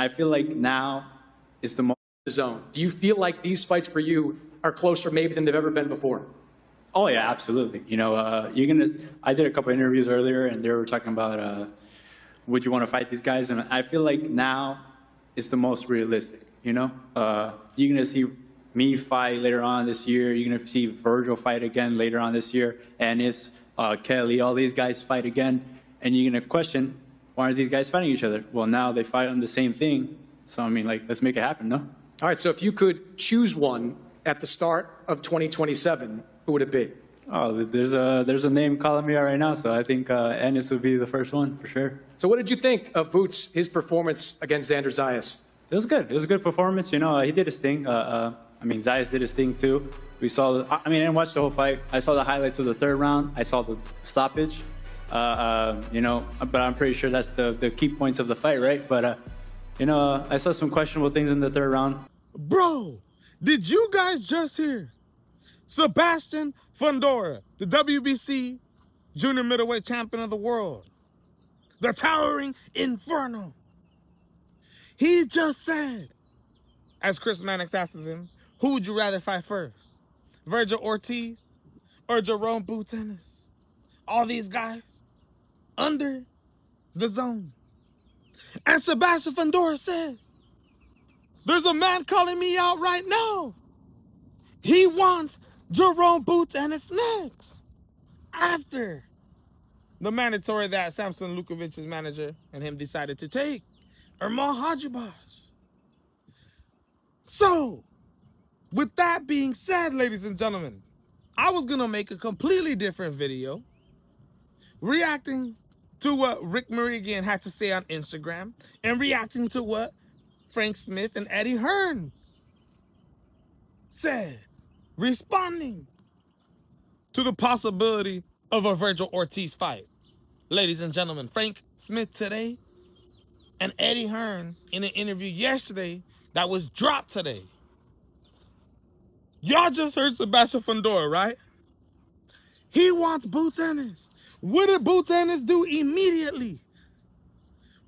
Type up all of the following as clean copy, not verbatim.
I feel like now is the moment. Zone. Do you feel like these fights for you are closer maybe than they've ever been before? Oh yeah, absolutely. You know, I did a couple interviews earlier, and they were talking about would you want to fight these guys, and I feel like now is the most realistic. You know, you're gonna see me fight later on this year. You're gonna see Vergil fight again later on this year, Ennis, Kelly, all these guys fight again, and you're gonna question, why aren't these guys fighting each other? Well, now they fight on the same thing, so I mean, like, let's make it happen, no? All right, so if you could choose one at the start of 2027, who would it be? Oh, there's a name calling me out right now, so I think Ennis would be the first one for sure. So what did you think of Boots, his performance against Xander Zayas? It was good. It was a good performance. You know, he did his thing. I mean, Zayas did his thing too. We saw. I mean, I didn't watch the whole fight. I saw the highlights of the third round. I saw the stoppage. You know, but I'm pretty sure that's the key points of the fight, right? But you know, I saw some questionable things in the third round. Bro, did you guys just hear? Sebastian Fundora, the WBC junior middleweight champion of the world, the towering inferno. He just said, as Chris Mannix asks him, who would you rather fight first? Vergil Ortiz or Jaron Ennis? All these guys under the zone. And Sebastian Fundora says, there's a man calling me out right now. He wants Jaron Ennis next. After the mandatory that Samson Lukovic's manager and him decided to take Ermal Hajibash. So, with that being said, ladies and gentlemen, I was going to make a completely different video reacting to what Rick Meridian had to say on Instagram and reacting to what Frank Smith and Eddie Hearn said, responding to the possibility of a Vergil Ortiz fight. Ladies and gentlemen, Frank Smith today and Eddie Hearn in an interview yesterday that was dropped today. Y'all just heard Sebastian Fundora, right? He wants Ennis. What did Ennis do immediately?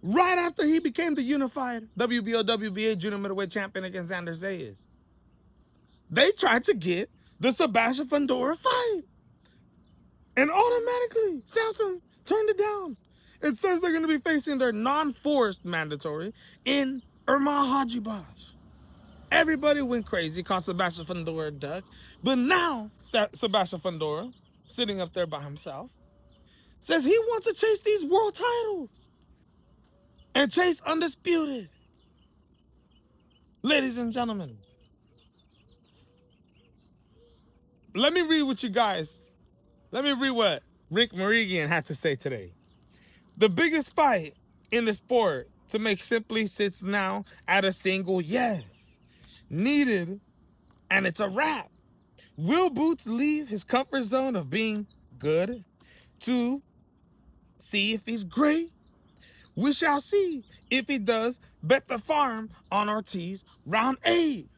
Right after he became the unified WBO, WBA junior middleweight champion against Xander Zayas. They tried to get the Sebastian Fundora fight. And automatically, Samson turned it down. It says they're going to be facing their non-forced mandatory in Ermal Hajibash. Everybody went crazy, called Sebastian Fundora a duck. But now, Sebastian Fundora, sitting up there by himself, says he wants to chase these world titles. And chase undisputed. Ladies and gentlemen, let me read what you guys, let me read what Rick Meridian had to say today. The biggest fight in the sport to make simply sits now at a single yes. Needed, and it's a wrap. Will Boots leave his comfort zone of being good to see if he's great? We shall see. If he does, bet the farm on Ortiz round 8.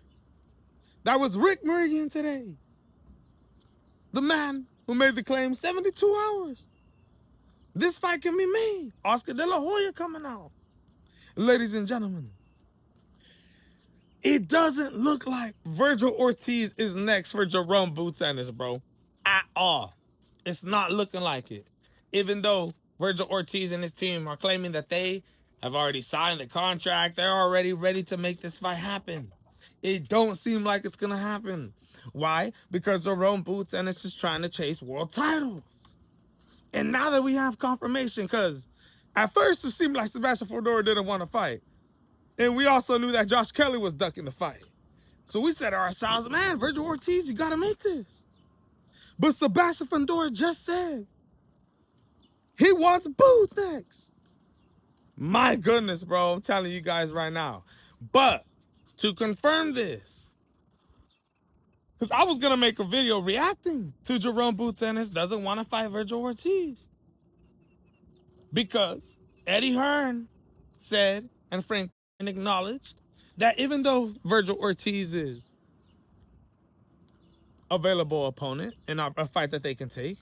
That was Rick Meridian today. The man who made the claim 72 hours. This fight can be made. Oscar De La Hoya coming out. Ladies and gentlemen, it doesn't look like Vergil Ortiz is next for Jaron Ennis, bro. At all. It's not looking like it. Even though Vergil Ortiz and his team are claiming that they have already signed the contract. They're already ready to make this fight happen. It don't seem like it's going to happen. Why? Because Jaron Ennis is trying to chase world titles. And now that we have confirmation, because at first it seemed like Sebastian Fundora didn't want to fight. And we also knew that Josh Kelly was ducking the fight. So we said to ourselves, man, Vergil Ortiz, you got to make this. But Sebastian Fundora just said he wants Boots next. My goodness, bro. I'm telling you guys right now. But to confirm this, because I was going to make a video reacting to Jaron Ennis doesn't want to fight Vergil Ortiz. Because Eddie Hearn said, and Frank acknowledged, that even though Vergil Ortiz is available opponent in a fight that they can take,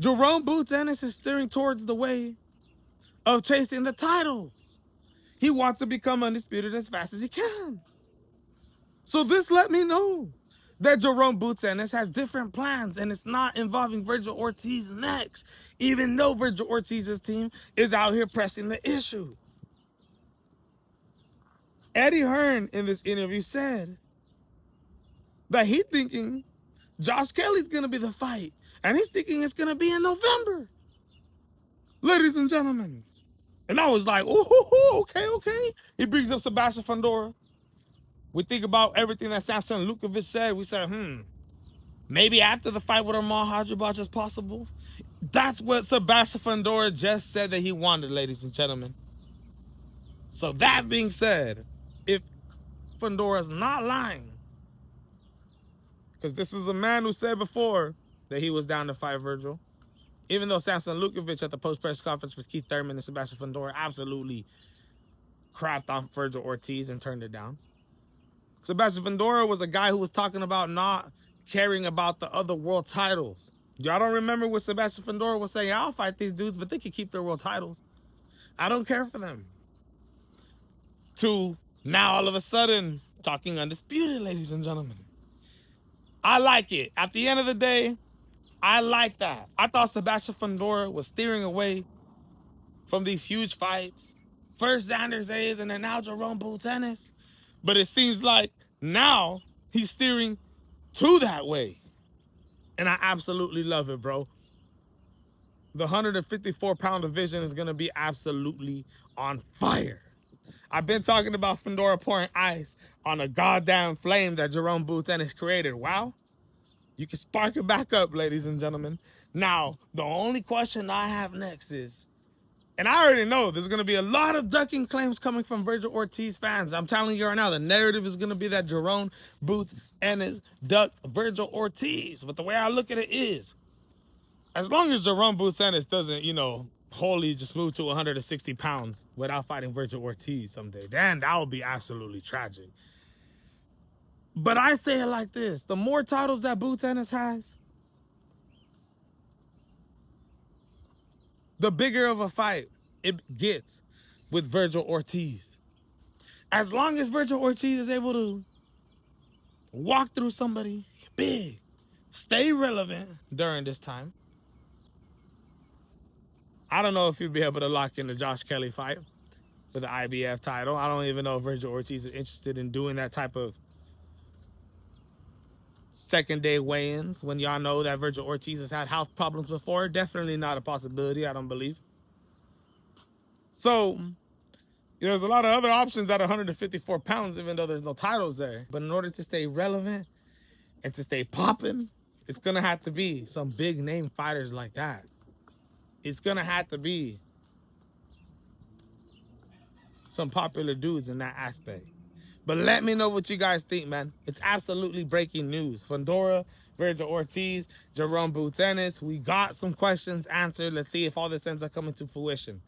Jaron Ennis is steering towards the way of chasing the titles. he wants to become undisputed as fast as he can. So this let me know that Jaron Boots Ennis has different plans, and it's not involving Vergil Ortiz next, even though Vergil Ortiz's team is out here pressing the issue. Eddie Hearn in this interview said that he's thinking Josh Kelly's going to be the fight, and he's thinking it's going to be in November. Ladies and gentlemen. And I was like, ooh, okay. He brings up Sebastian Fundora. We think about everything that Samson Lukovic said. We said, maybe after the fight with Amal Hajibaj is possible. That's what Sebastian Fundora just said that he wanted, ladies and gentlemen. So that being said, if Fundora's not lying, because this is a man who said before that he was down to fight Vergil, even though Samson Lukovic at the post-press conference with Keith Thurman and Sebastian Fundora absolutely crapped on Vergil Ortiz and turned it down. Sebastian Fundora was a guy who was talking about not caring about the other world titles. Y'all don't remember what Sebastian Fundora was saying? I'll fight these dudes, but they can keep their world titles. I don't care for them. To now all of a sudden talking undisputed, ladies and gentlemen. I like it. At the end of the day, I like that. I thought Sebastian Fundora was steering away from these huge fights. First Xander Zayas and then now Jaron Boots Ennis. But it seems like now he's steering to that way. And I absolutely love it, bro. The 154-pound division is going to be absolutely on fire. I've been talking about Fundora pouring ice on a goddamn flame that Jaron Boots Ennis created. Wow. You can spark it back up, ladies and gentlemen. Now, the only question I have next is, and I already know there's going to be a lot of ducking claims coming from Vergil Ortiz fans. I'm telling you right now, the narrative is going to be that Jaron Boots Ennis ducked Vergil Ortiz. But the way I look at it is, as long as Jaron Boots Ennis doesn't, wholly just move to 160 pounds without fighting Vergil Ortiz someday, then that would be absolutely tragic. But I say it like this. The more titles that Boots Ennis has, the bigger of a fight it gets with Vergil Ortiz. As long as Vergil Ortiz is able to walk through somebody big, stay relevant during this time, I don't know if he'll be able to lock in the Josh Kelly fight for the IBF title. I don't even know if Vergil Ortiz is interested in doing that type of second-day weigh-ins when y'all know that Vergil Ortiz has had health problems before. Definitely not a possibility, I don't believe. So, there's a lot of other options at 154 pounds, even though there's no titles there. But in order to stay relevant and to stay popping, it's going to have to be some big-name fighters like that. It's going to have to be some popular dudes in that aspect. But let me know what you guys think, man. It's absolutely breaking news. Fundora, Vergil Ortiz, Jaron Boots Ennis. We got some questions answered. Let's see if all this ends up coming to fruition.